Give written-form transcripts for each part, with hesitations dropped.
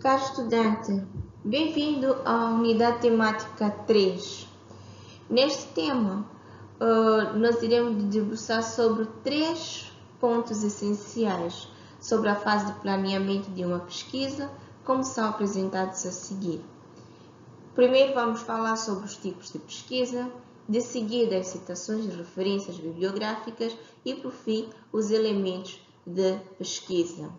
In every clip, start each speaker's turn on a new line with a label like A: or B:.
A: Caro estudante, bem-vindo à unidade temática 3. Neste tema, nós iremos debruçar sobre 3 pontos essenciais sobre a fase de planeamento de uma pesquisa, como são apresentados a seguir. Primeiro vamos falar sobre os tipos de pesquisa, de seguida as citações de referências bibliográficas e, por fim, os elementos de pesquisa.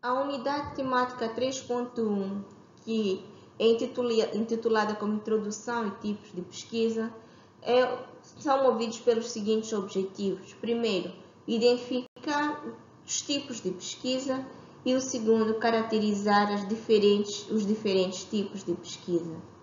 A: A unidade temática 3.1, que é intitulada como Introdução e Tipos de Pesquisa, são movidos pelos seguintes objetivos. Primeiro, identificar os tipos de pesquisa e o segundo, caracterizar os diferentes tipos de pesquisa.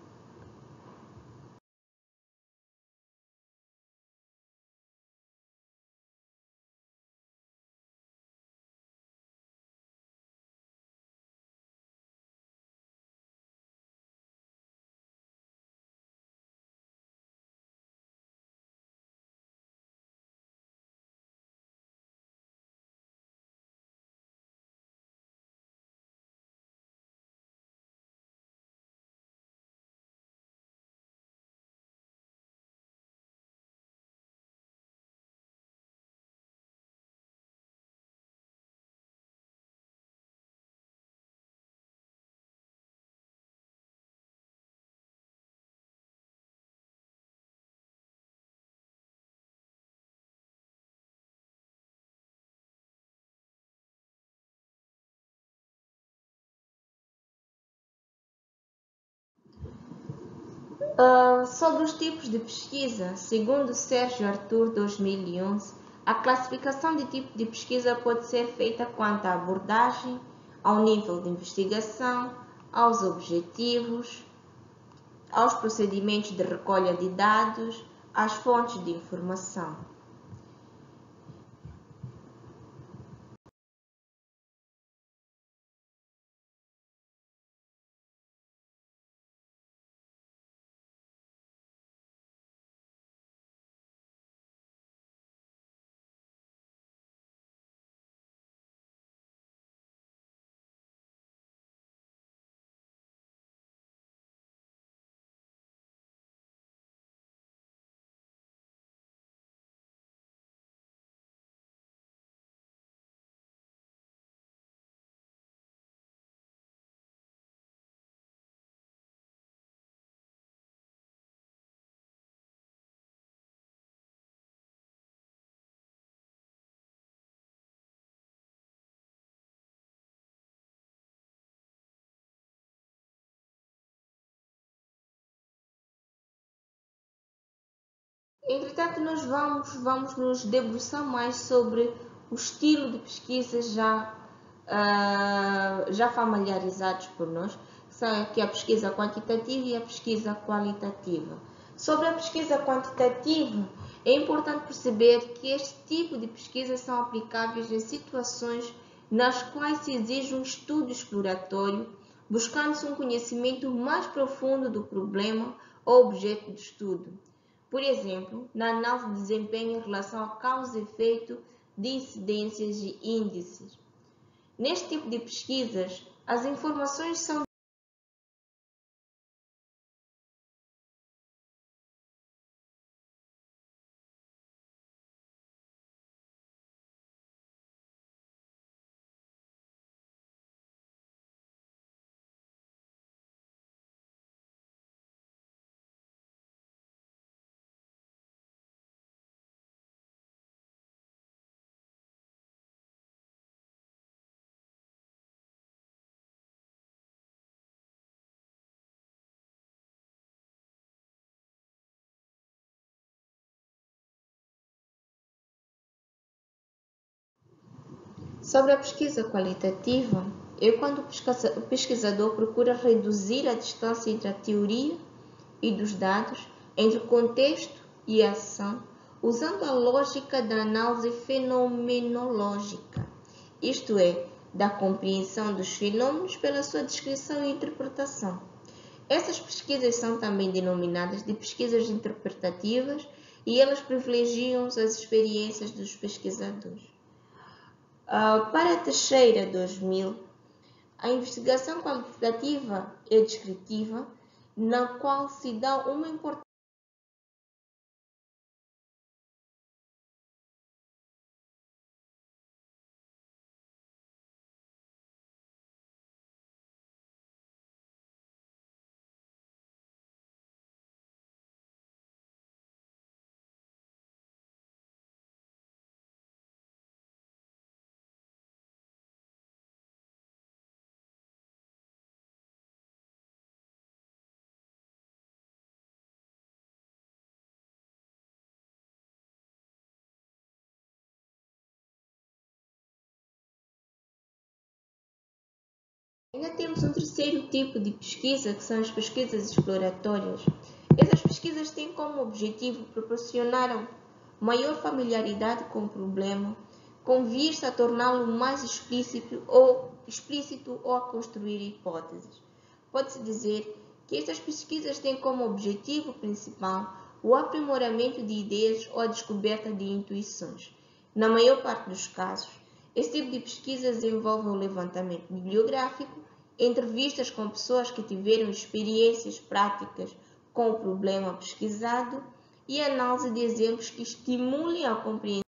A: Sobre os tipos de pesquisa, segundo Sérgio Arthur, 2011, a classificação de tipo de pesquisa pode ser feita quanto à abordagem, ao nível de investigação, aos objetivos, aos procedimentos de recolha de dados, às fontes de informação. Entretanto, nós vamos nos debruçar mais sobre o estilo de pesquisa já familiarizados por nós, que é a pesquisa quantitativa e a pesquisa qualitativa. Sobre a pesquisa quantitativa, é importante perceber que este tipo de pesquisas são aplicáveis em situações nas quais se exige um estudo exploratório, buscando-se um conhecimento mais profundo do problema ou objeto de estudo. Por exemplo, na análise de desempenho em relação a causa e efeito de incidências e índices. Neste tipo de pesquisas, as informações são Sobre a pesquisa qualitativa, quando o pesquisador procura reduzir a distância entre a teoria e dos dados, entre o contexto e a ação, usando a lógica da análise fenomenológica, isto é, da compreensão dos fenômenos pela sua descrição e interpretação. Essas pesquisas são também denominadas de pesquisas interpretativas e elas privilegiam as experiências dos pesquisadores. Para Teixeira 2000, a investigação qualitativa é descritiva, na qual se dá uma importância Ainda temos um terceiro tipo de pesquisa, que são as pesquisas exploratórias. Essas pesquisas têm como objetivo proporcionar maior familiaridade com o problema, com vista a torná-lo mais explícito ou a construir hipóteses. Pode-se dizer que estas pesquisas têm como objetivo principal o aprimoramento de ideias ou a descoberta de intuições. Na maior parte dos casos, esse tipo de pesquisas envolve o levantamento bibliográfico, entrevistas com pessoas que tiveram experiências práticas com o problema pesquisado e análise de exemplos que estimulem a compreensão.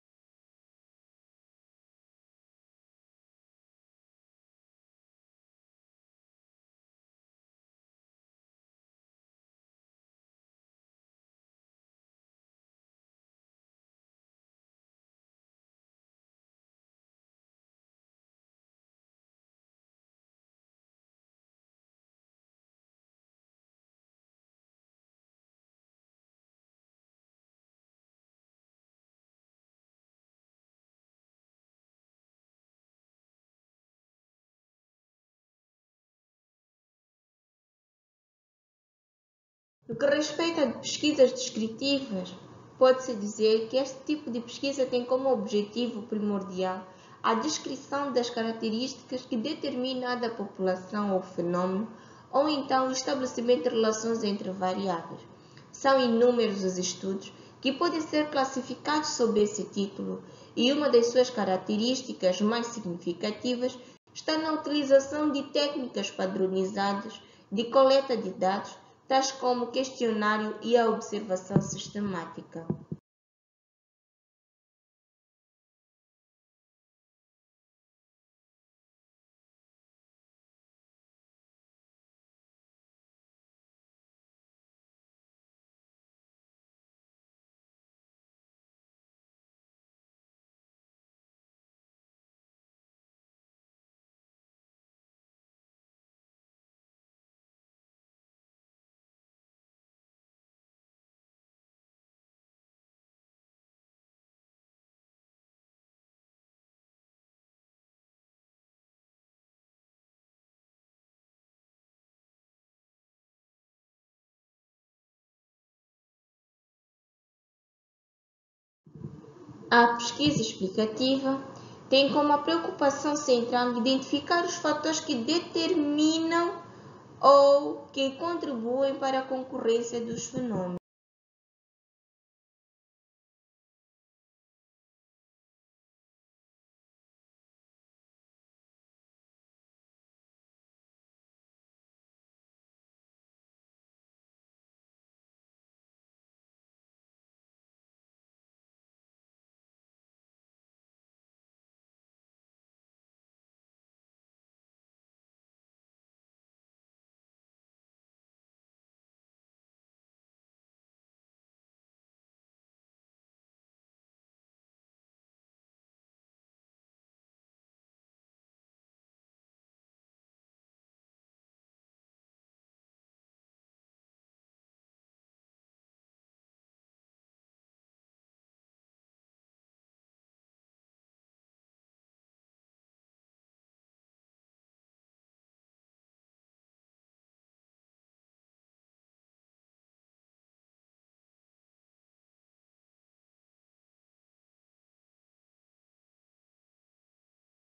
A: No que respeita a pesquisas descritivas, pode-se dizer que este tipo de pesquisa tem como objetivo primordial a descrição das características que determinam a da população ou fenômeno, ou então o estabelecimento de relações entre variáveis. São inúmeros os estudos que podem ser classificados sob esse título, e uma das suas características mais significativas está na utilização de técnicas padronizadas de coleta de dados, tais como o questionário e a observação sistemática. A pesquisa explicativa tem como a preocupação central identificar os fatores que determinam ou que contribuem para a concorrência dos fenômenos.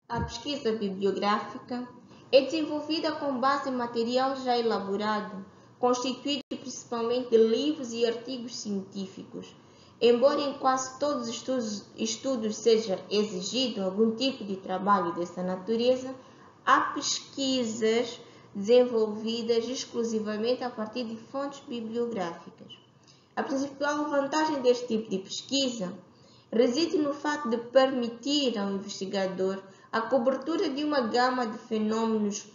A: A pesquisa bibliográfica é desenvolvida com base em material já elaborado, constituído principalmente de livros e artigos científicos. Embora em quase todos os estudos seja exigido algum tipo de trabalho dessa natureza, há pesquisas desenvolvidas exclusivamente a partir de fontes bibliográficas. A principal vantagem deste tipo de pesquisa reside no fato de permitir ao investigador a cobertura de uma gama de fenômenos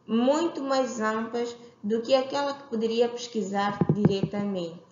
A: muito mais amplas do que aquela que poderia pesquisar diretamente.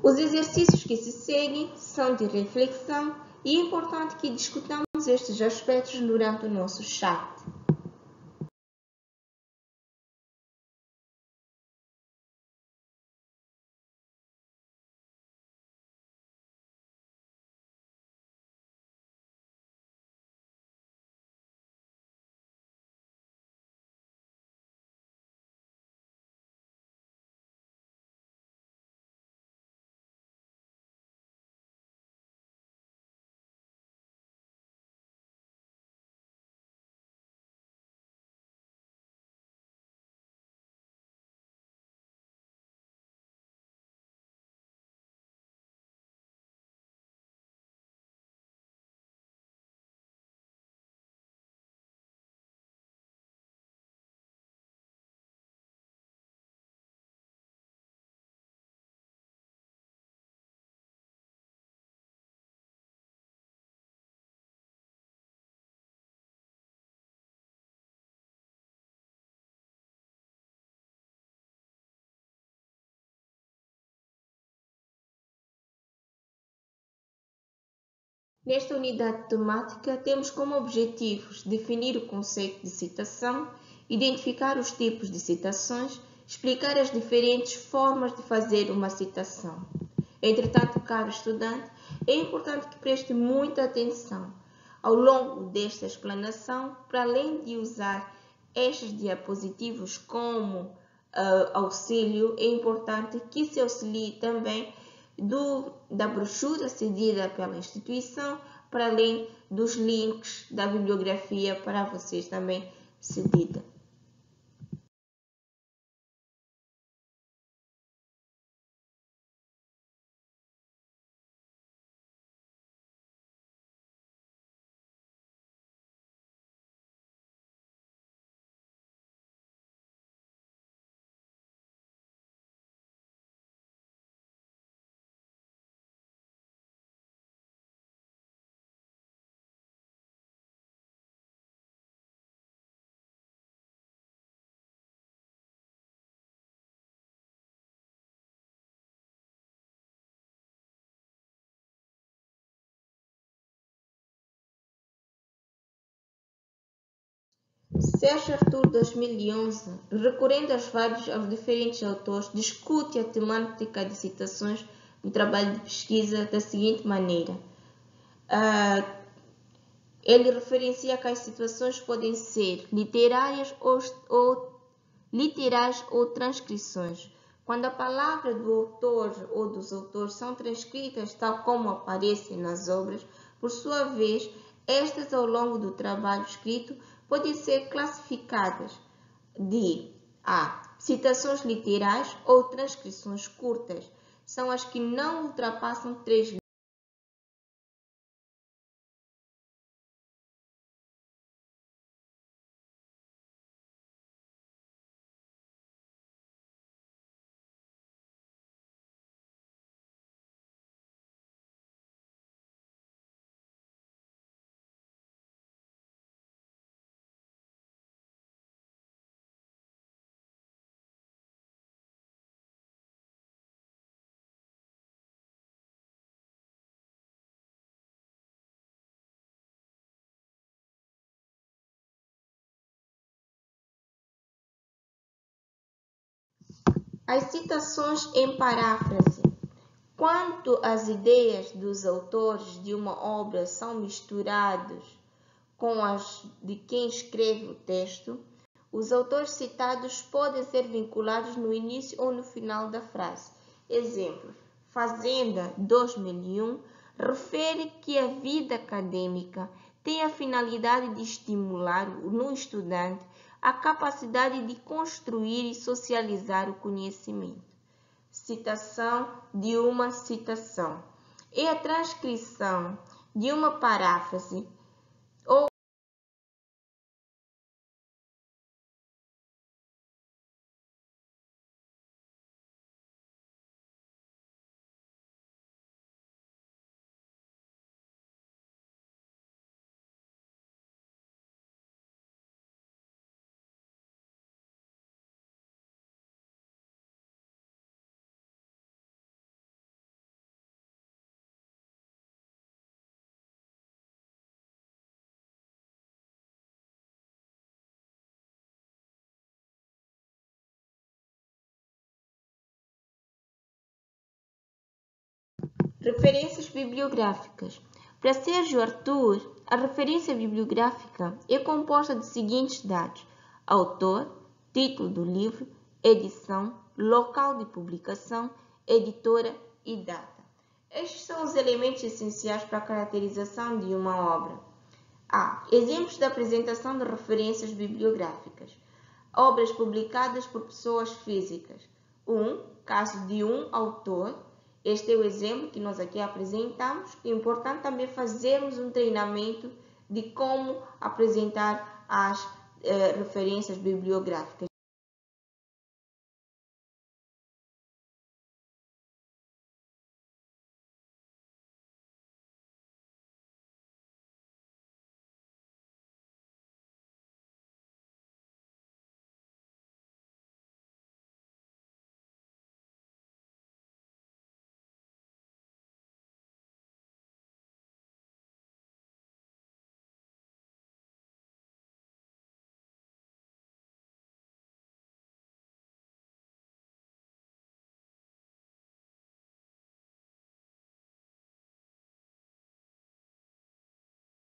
A: Os exercícios que se seguem são de reflexão e é importante que discutamos estes aspectos durante o nosso chat. Nesta unidade temática, temos como objetivos definir o conceito de citação, identificar os tipos de citações, explicar as diferentes formas de fazer uma citação. Entretanto, caro estudante, é importante que preste muita atenção ao longo desta explanação, para além de usar estes diapositivos como auxílio, é importante que se auxilie também da brochura cedida pela instituição, para além dos links da bibliografia para vocês também cedida. Sérgio Arthur, 2011, recorrendo aos diferentes autores, discute a temática de citações no trabalho de pesquisa da seguinte maneira. Ele referencia que as situações podem ser literárias literais ou transcrições. Quando a palavra do autor ou dos autores são transcritas tal como aparecem nas obras, por sua vez, estas ao longo do trabalho escrito podem ser classificadas de citações literais ou transcrições curtas. São as que não ultrapassam 3 As citações em paráfrase. Quando as ideias dos autores de uma obra são misturadas com as de quem escreve o texto, os autores citados podem ser vinculados no início ou no final da frase. Exemplo: Fazenda 2001 refere que a vida acadêmica tem a finalidade de estimular no estudante a capacidade de construir e socializar o conhecimento. Citação de uma citação é a transcrição de uma paráfrase ou referências bibliográficas. Para Sérgio Arthur, a referência bibliográfica é composta de seguintes dados: autor, título do livro, edição, local de publicação, editora e data. Estes são os elementos essenciais para a caracterização de uma obra. Exemplos da apresentação de referências bibliográficas. Obras publicadas por pessoas físicas. Caso de um autor. Este é o exemplo que nós aqui apresentamos. É importante também fazermos um treinamento de como apresentar as referências bibliográficas.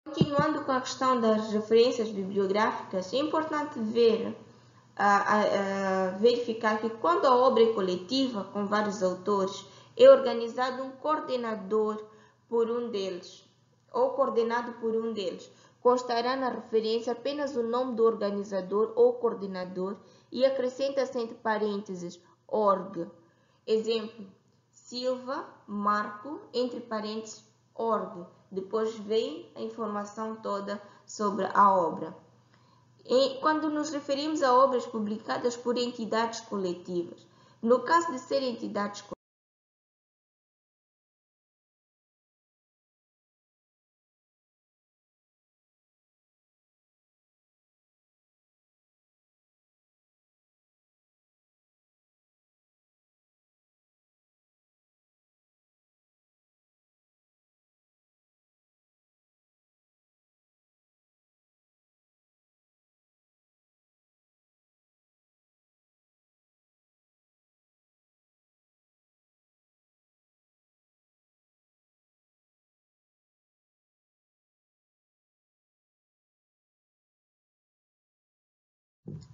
A: Continuando com a questão das referências bibliográficas, é importante verificar que quando a obra é coletiva, com vários autores, é organizado um coordenador por um deles, ou coordenado por um deles. Constará na referência apenas o nome do organizador ou coordenador e acrescenta-se entre parênteses org. Exemplo: Silva, Marco, entre parênteses, org. Depois vem a informação toda sobre a obra. Quando nos referimos a obras publicadas por entidades coletivas, no caso de serem entidades coletivas,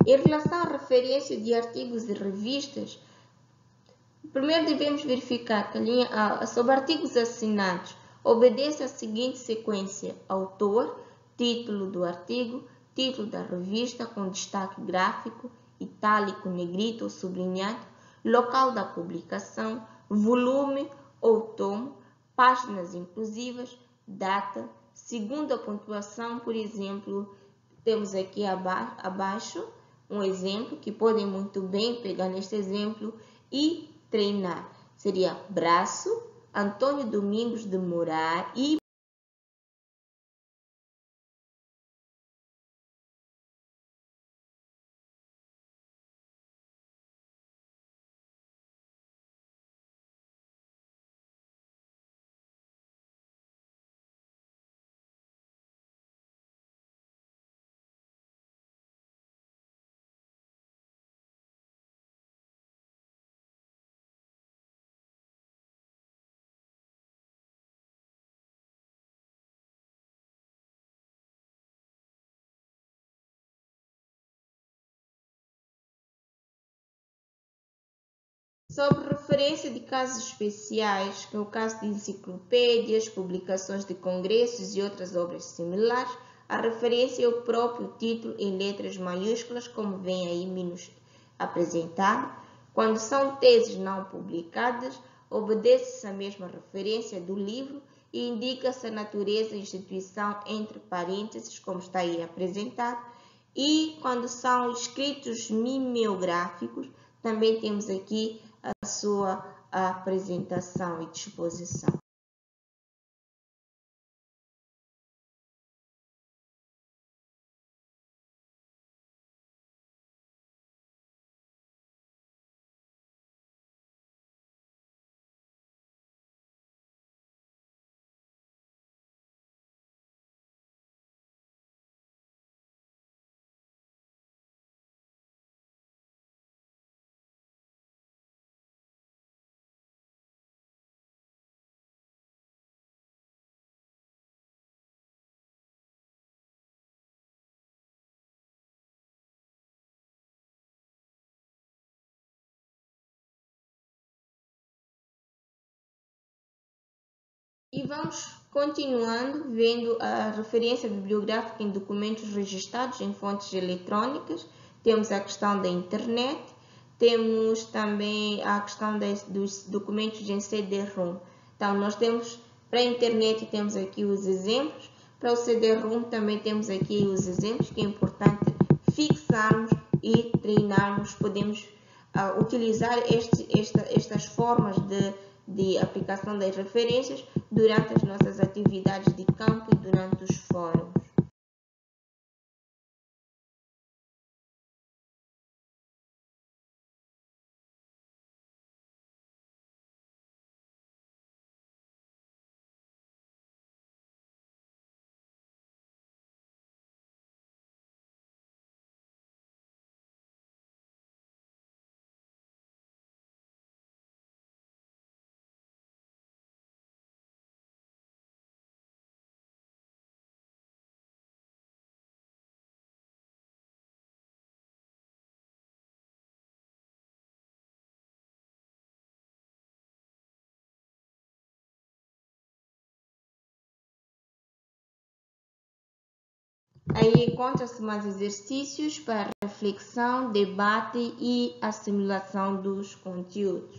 A: em relação à referência de artigos e revistas, primeiro devemos verificar que a linha A, sobre artigos assinados, obedece à seguinte sequência: autor, título do artigo, título da revista com destaque gráfico, itálico, negrito ou sublinhado, local da publicação, volume ou tomo, páginas inclusivas, data, segundo a pontuação. Por exemplo, temos aqui abaixo um exemplo que podem muito bem pegar neste exemplo e treinar. Seria braço, Antônio Domingos de Moraes e Sobre referência de casos especiais, que é o caso de enciclopédias, publicações de congressos e outras obras similares, a referência é o próprio título em letras maiúsculas, como vem aí menos apresentado. Quando são teses não publicadas, obedece-se a mesma referência do livro e indica-se a natureza e instituição entre parênteses, como está aí apresentado. E quando são escritos mimeográficos, também temos aqui a sua apresentação e disposição. E vamos continuando vendo a referência bibliográfica em documentos registrados em fontes eletrônicas. Temos a questão da internet, temos também a questão dos documentos em CD-ROM. Então, nós temos para a internet, temos aqui os exemplos, para o CD-ROM também temos aqui os exemplos, que é importante fixarmos e treinarmos. Podemos utilizar estas formas de aplicação das referências durante as nossas atividades de campo e durante os fóruns. Aí encontra-se mais exercícios para reflexão, debate e assimilação dos conteúdos.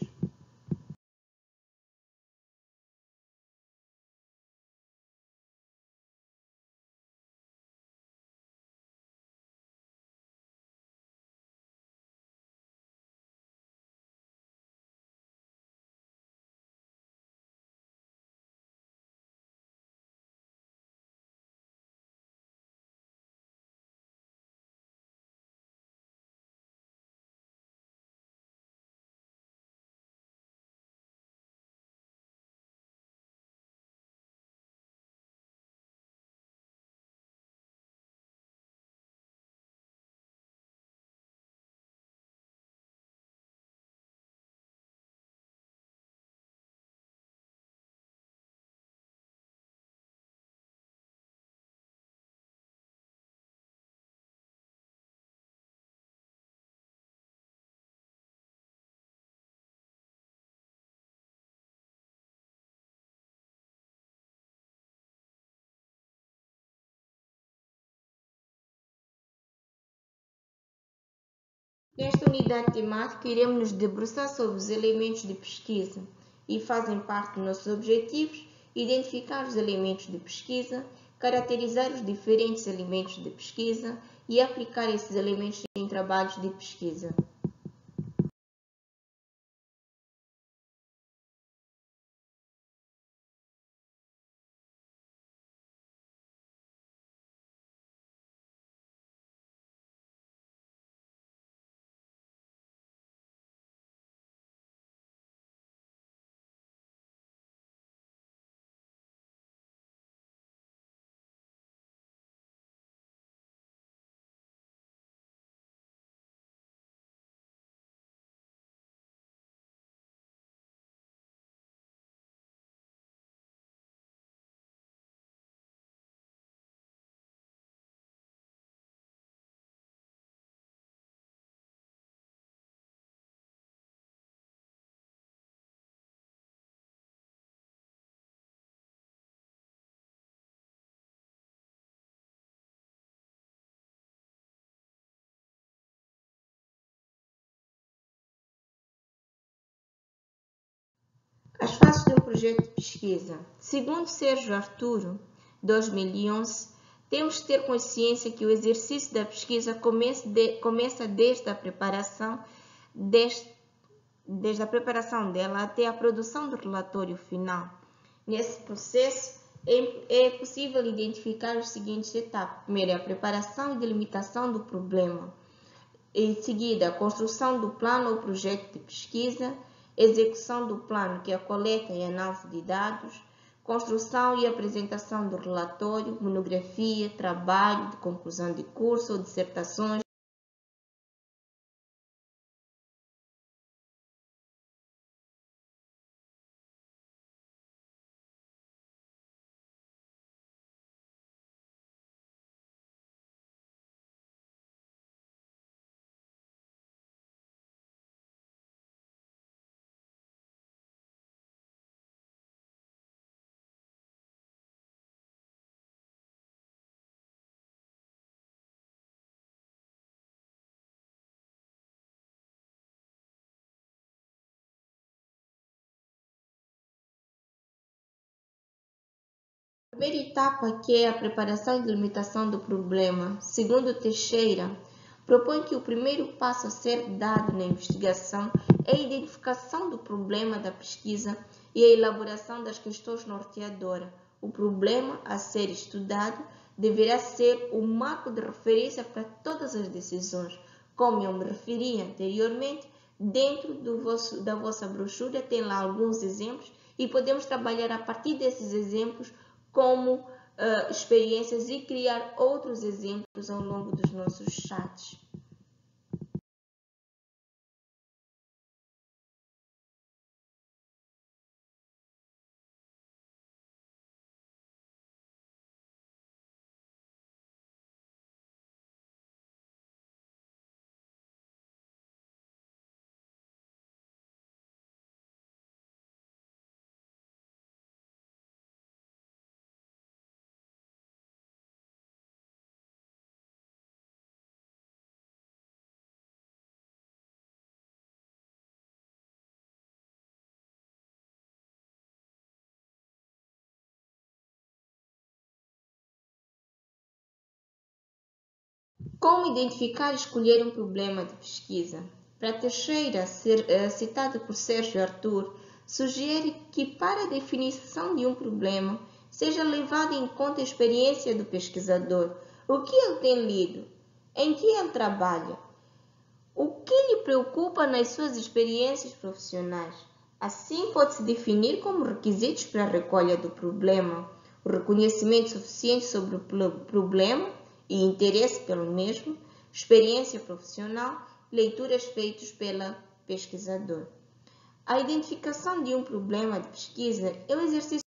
A: Nesta unidade temática, iremos nos debruçar sobre os elementos de pesquisa e fazem parte dos nossos objetivos identificar os elementos de pesquisa, caracterizar os diferentes elementos de pesquisa e aplicar esses elementos em trabalhos de pesquisa. As fases de um projeto de pesquisa. Segundo Sérgio Arturo, 2011, temos que ter consciência que o exercício da pesquisa começa desde a preparação dela até a produção do relatório final. Nesse processo, é possível identificar as seguintes etapas. Primeiro, a preparação e delimitação do problema. Em seguida, a construção do plano ou projeto de pesquisa, execução do plano, que é a coleta e análise de dados, construção e apresentação do relatório, monografia, trabalho de conclusão de curso ou dissertações. A primeira etapa, que é a preparação e delimitação do problema, segundo Teixeira, propõe que o primeiro passo a ser dado na investigação é a identificação do problema da pesquisa e a elaboração das questões norteadoras. O problema a ser estudado deverá ser o marco de referência para todas as decisões. Como eu me referi anteriormente, dentro da vossa brochura tem lá alguns exemplos e podemos trabalhar a partir desses exemplos como experiências e criar outros exemplos ao longo dos nossos chats. Como identificar e escolher um problema de pesquisa? Para a Teixeira, citada por Sérgio Arthur, sugere que para a definição de um problema seja levada em conta a experiência do pesquisador, o que ele tem lido, em que ele trabalha, o que lhe preocupa nas suas experiências profissionais. Assim, pode-se definir como requisitos para a recolha do problema o reconhecimento suficiente sobre o problema e interesse pelo mesmo, experiência profissional, leituras feitas pelo pesquisador. A identificação de um problema de pesquisa é um exercício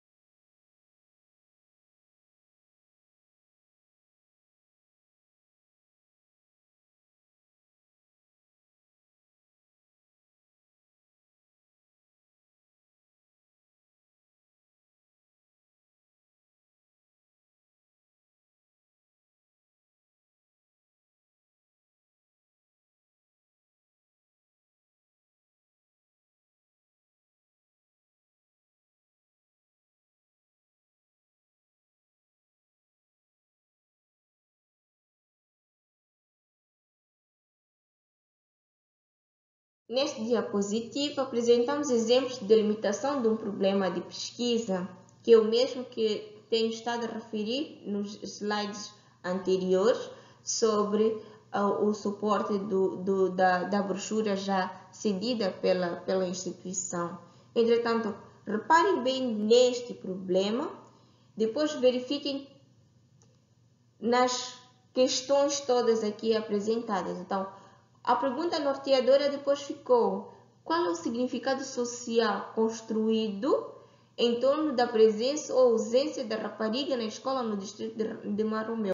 A: Neste diapositivo, apresentamos exemplos de delimitação de um problema de pesquisa, que é o mesmo que tenho estado a referir nos slides anteriores sobre o suporte da brochura já cedida pela instituição. Entretanto, reparem bem neste problema, depois verifiquem nas questões todas aqui apresentadas. Então, a pergunta norteadora depois ficou: qual é o significado social construído em torno da presença ou ausência da rapariga na escola no distrito de Maromeu?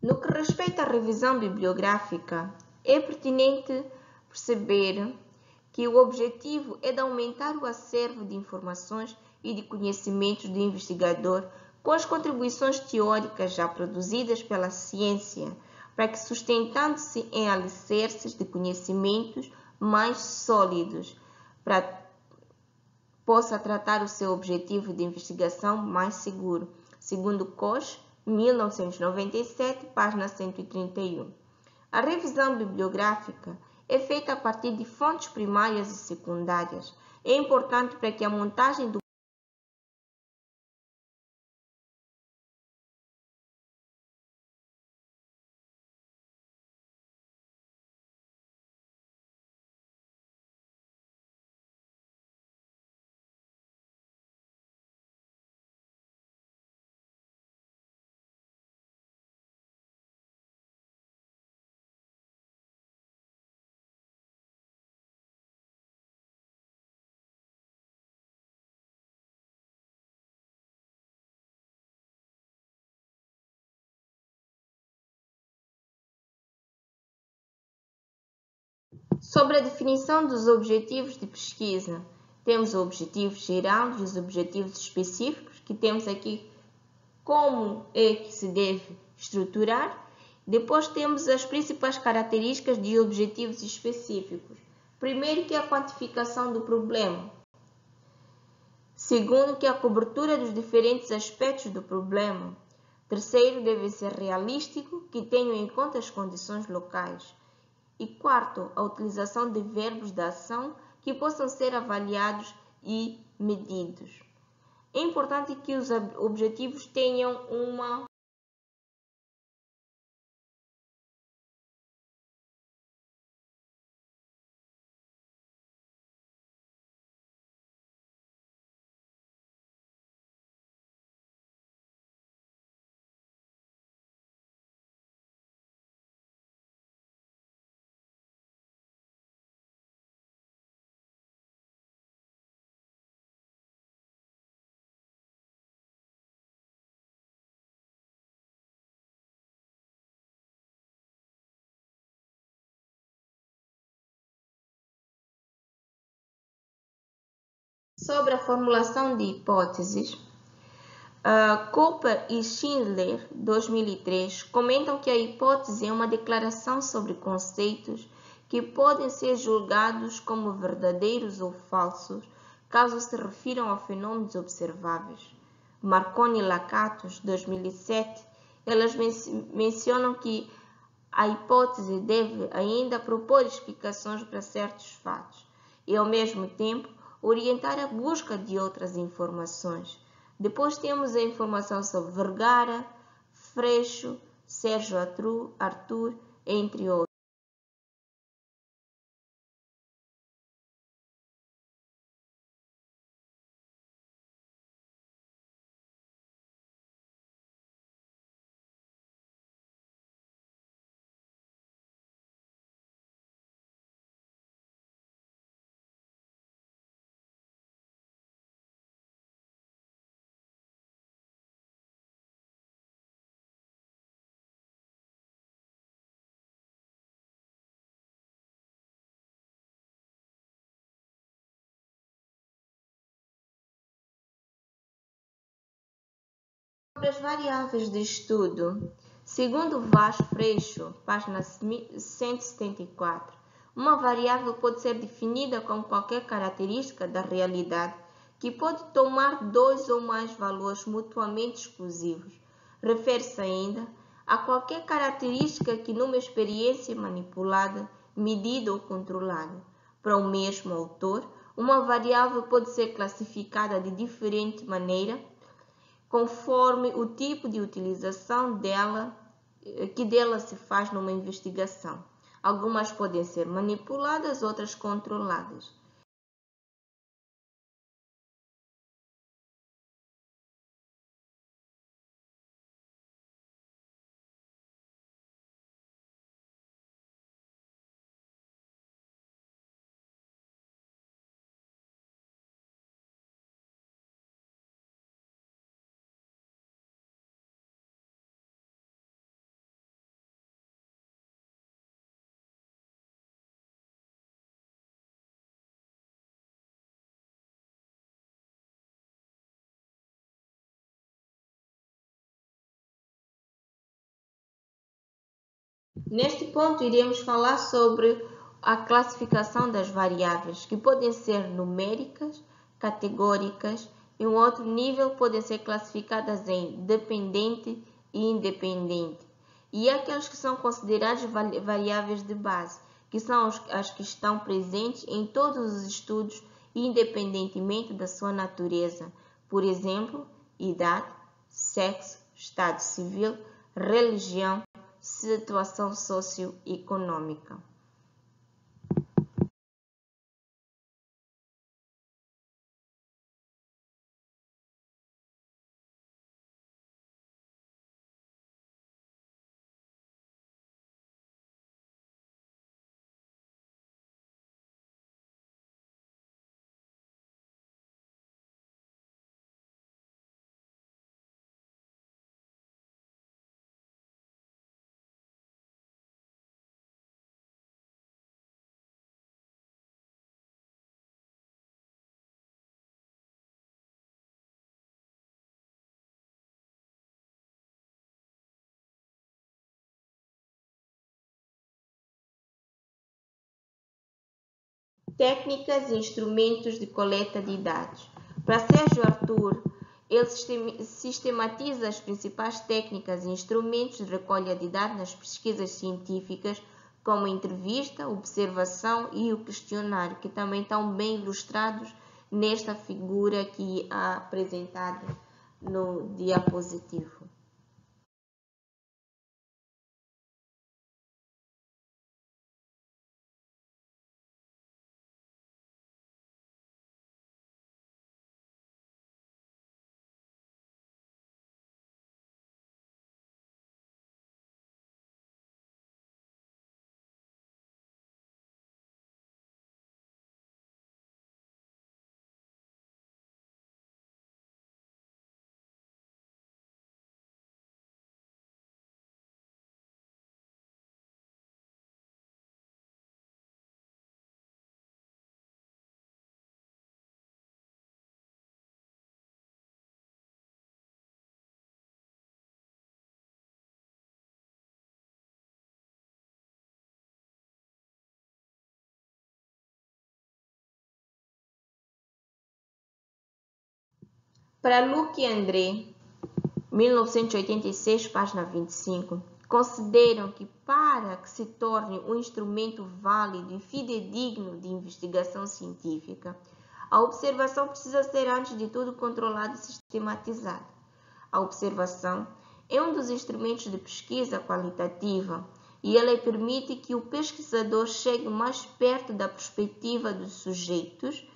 A: No que respeita à revisão bibliográfica, é pertinente perceber que o objetivo é de aumentar o acervo de informações e de conhecimentos do investigador com as contribuições teóricas já produzidas pela ciência, para que, sustentando-se em alicerces de conhecimentos mais sólidos, possa tratar o seu objetivo de investigação mais seguro, segundo Koch, 1997, página 131. A revisão bibliográfica é feita a partir de fontes primárias e secundárias. É importante para que a montagem do Sobre a definição dos objetivos de pesquisa, temos o objetivo geral e os objetivos específicos, que temos aqui como é que se deve estruturar. Depois temos as principais características de objetivos específicos. Primeiro, que é a quantificação do problema. Segundo, que é a cobertura dos diferentes aspectos do problema. Terceiro, deve ser realístico, que tenha em conta as condições locais. E quarto, a utilização de verbos de ação que possam ser avaliados e medidos. É importante que os objetivos tenham uma sobre a formulação de hipóteses. Cooper e Schindler, 2003, comentam que a hipótese é uma declaração sobre conceitos que podem ser julgados como verdadeiros ou falsos, caso se refiram a fenômenos observáveis. Marconi e Lakatos, 2007, elas mencionam que a hipótese deve ainda propor explicações para certos fatos e, ao mesmo tempo, orientar a busca de outras informações. Depois temos a informação sobre Vergara, Freixo, Sérgio Arthur, entre outros. Sobre as variáveis de estudo, segundo Vaz Freixo, página 174, uma variável pode ser definida como qualquer característica da realidade que pode tomar dois ou mais valores mutuamente exclusivos. Refere-se ainda a qualquer característica que numa experiência manipulada, medida ou controlada. Para o mesmo autor, uma variável pode ser classificada de diferente maneira conforme o tipo de utilização que dela se faz numa investigação. Algumas podem ser manipuladas, outras controladas. Neste ponto, iremos falar sobre a classificação das variáveis, que podem ser numéricas, categóricas, e um outro nível podem ser classificadas em dependente e independente. E aquelas que são consideradas variáveis de base, que são as que estão presentes em todos os estudos, independentemente da sua natureza. Por exemplo, idade, sexo, estado civil, religião, situação socioeconômica. Técnicas e instrumentos de coleta de dados. Para Sérgio Arthur, ele sistematiza as principais técnicas e instrumentos de recolha de dados nas pesquisas científicas, como a entrevista, observação e o questionário, que também estão bem ilustrados nesta figura aqui apresentada no diapositivo. Para Luque e André, 1986, página 25, consideram que para que se torne um instrumento válido e fidedigno de investigação científica, a observação precisa ser, antes de tudo, controlada e sistematizada. A observação é um dos instrumentos de pesquisa qualitativa e ela permite que o pesquisador chegue mais perto da perspectiva dos sujeitos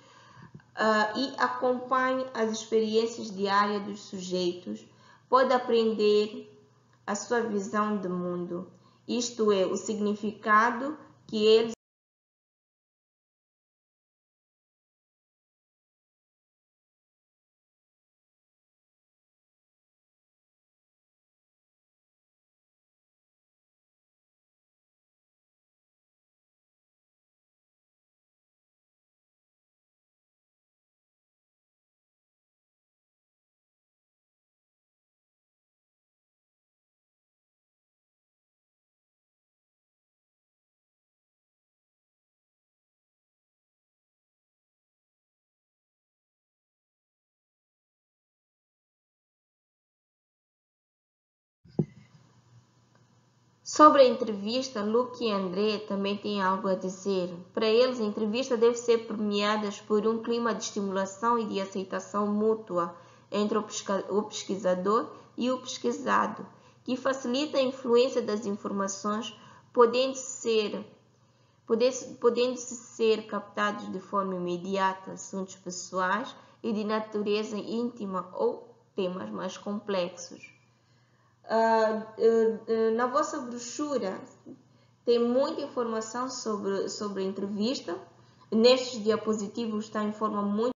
A: e acompanhe as experiências diárias dos sujeitos, pode aprender a sua visão de mundo, isto é, o significado que eles Sobre a entrevista, Luque e André também têm algo a dizer. Para eles, a entrevista deve ser permeada por um clima de estimulação e de aceitação mútua entre o pesquisador e o pesquisado, que facilita a influência das informações, podendo-se ser captados de forma imediata assuntos pessoais e de natureza íntima ou temas mais complexos. Na vossa brochura tem muita informação sobre a entrevista. Nestes diapositivos está em forma muito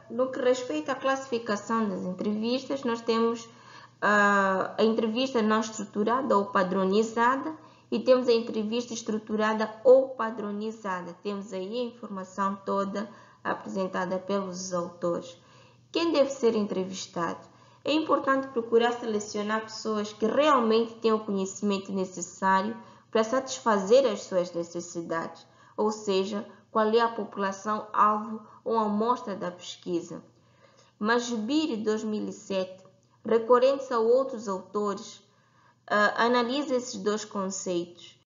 A: no que respeita à classificação das entrevistas, nós temos a entrevista não estruturada ou padronizada e temos a entrevista estruturada ou padronizada. Temos aí a informação toda apresentada pelos autores. Quem deve ser entrevistado? É importante procurar selecionar pessoas que realmente têm o conhecimento necessário para satisfazer as suas necessidades, ou seja, qual é a população-alvo ou amostra da pesquisa. Majbiri, 2007, recorrendo-se a outros autores, analisa esses dois conceitos.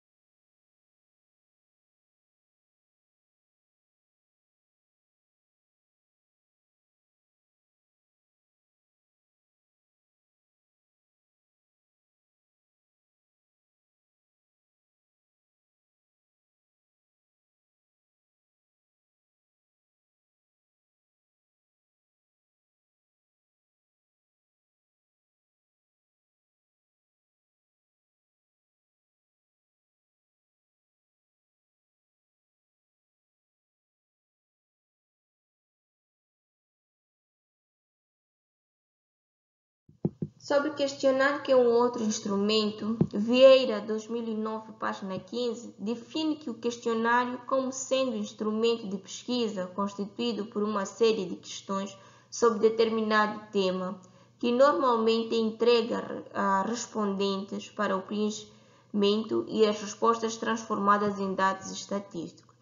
A: Sobre o questionário, que é um outro instrumento, Vieira, 2009, página 15, define que o questionário, como sendo um instrumento de pesquisa constituído por uma série de questões sobre determinado tema, que normalmente entrega a respondentes para o preenchimento e as respostas transformadas em dados estatísticos.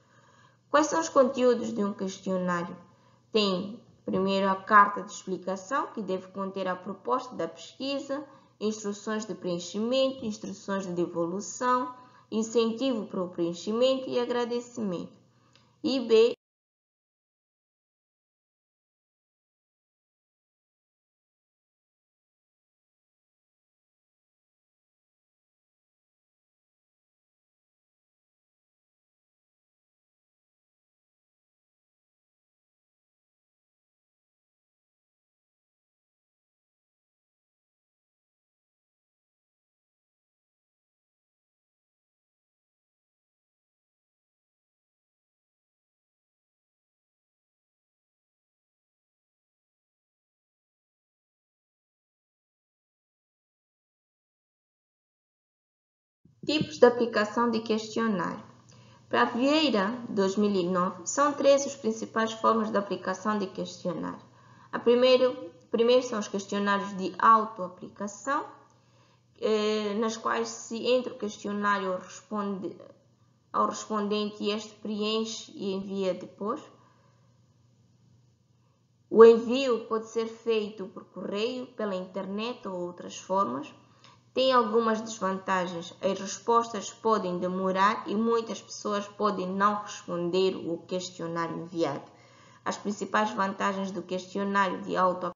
A: Quais são os conteúdos de um questionário? Tem primeiro a carta de explicação, que deve conter a proposta da pesquisa, instruções de preenchimento, instruções de devolução, incentivo para o preenchimento e agradecimento. E B, tipos de aplicação de questionário. Para Vieira, 2009, são três as principais formas de aplicação de questionário. Primeiro são os questionários de autoaplicação, nas quais se entra o questionário ao respondente e este preenche e envia depois. O envio pode ser feito por correio, pela internet ou outras formas. Tem algumas desvantagens. As respostas podem demorar e muitas pessoas podem não responder o questionário enviado. As principais vantagens do questionário de autoaplicação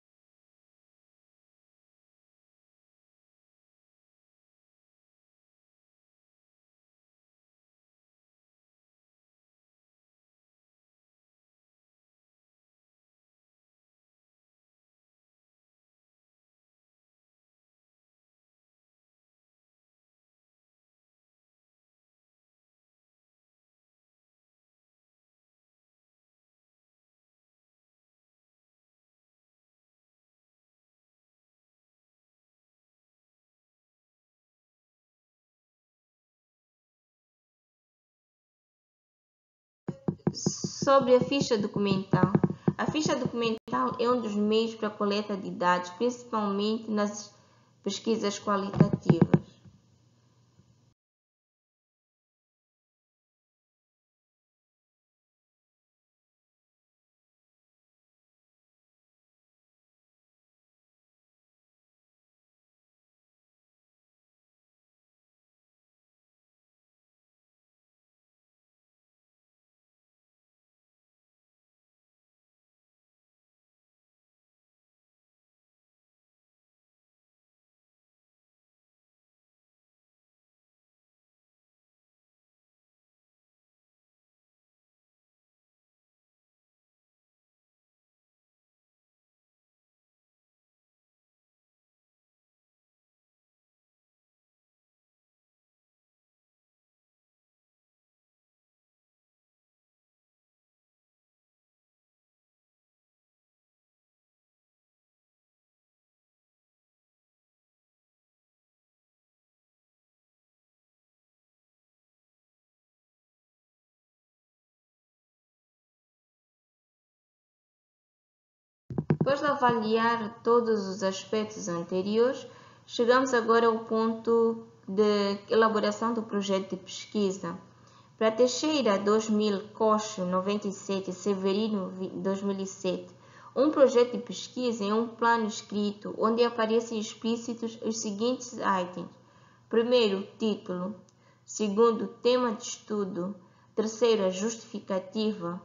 A: sobre a ficha documental. A ficha documental é um dos meios para a coleta de dados, principalmente nas pesquisas qualitativas. Depois de avaliar todos os aspectos anteriores, chegamos agora ao ponto de elaboração do projeto de pesquisa. Para Teixeira 2000, Cocho 97 e Severino 2007, um projeto de pesquisa é um plano escrito onde aparecem explícitos os seguintes itens. Primeiro, título. Segundo, tema de estudo. Terceiro, a justificativa.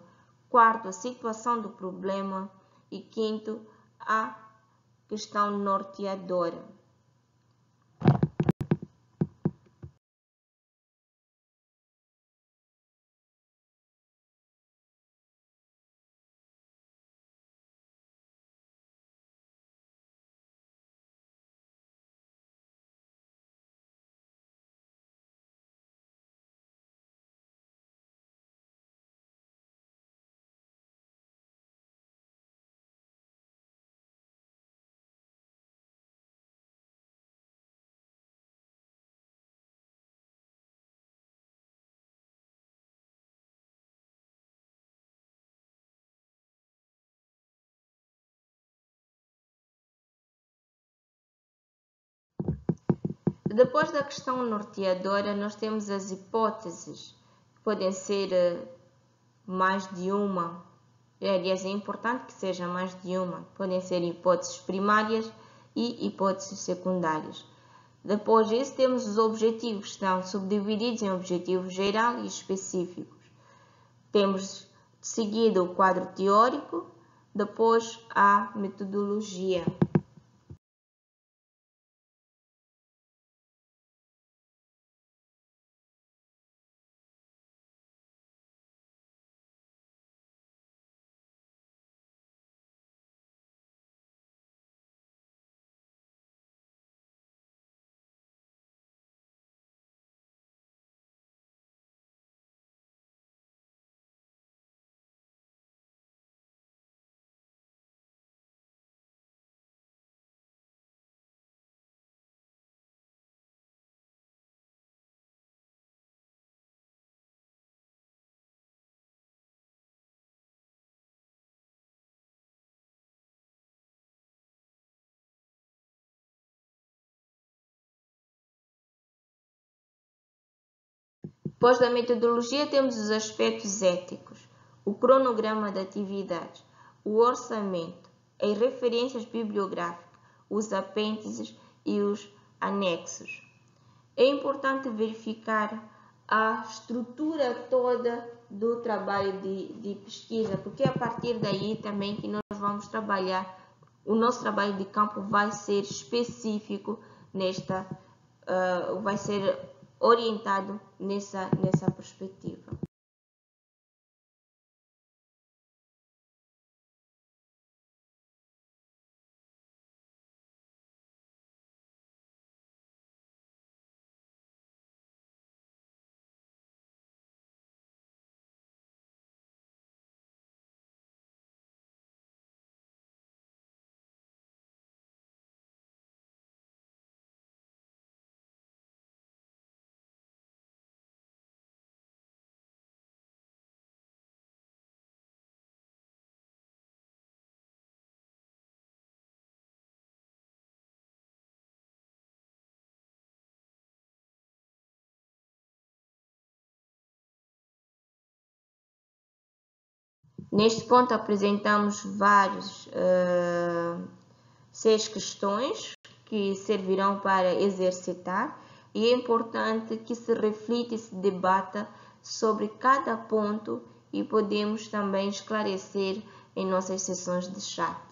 A: Quarto, a situação do problema. E quinto, a questão norteadora. Depois da questão norteadora, nós temos as hipóteses, que podem ser mais de uma. Aliás, é importante que seja mais de uma. Podem ser hipóteses primárias e hipóteses secundárias. Depois disso, temos os objetivos, que estão subdivididos em objetivos geral e específicos. Temos de seguida o quadro teórico, depois a metodologia. Depois da metodologia, temos os aspectos éticos, o cronograma de atividades, o orçamento, as referências bibliográficas, os apêndices e os anexos. É importante verificar a estrutura toda do trabalho de pesquisa, porque é a partir daí também que nós vamos trabalhar, o nosso trabalho de campo vai ser específico vai ser orientado nessa perspectiva. Neste ponto apresentamos vários 6 questões que servirão para exercitar e é importante que se reflita e se debata sobre cada ponto e podemos também esclarecer em nossas sessões de chat.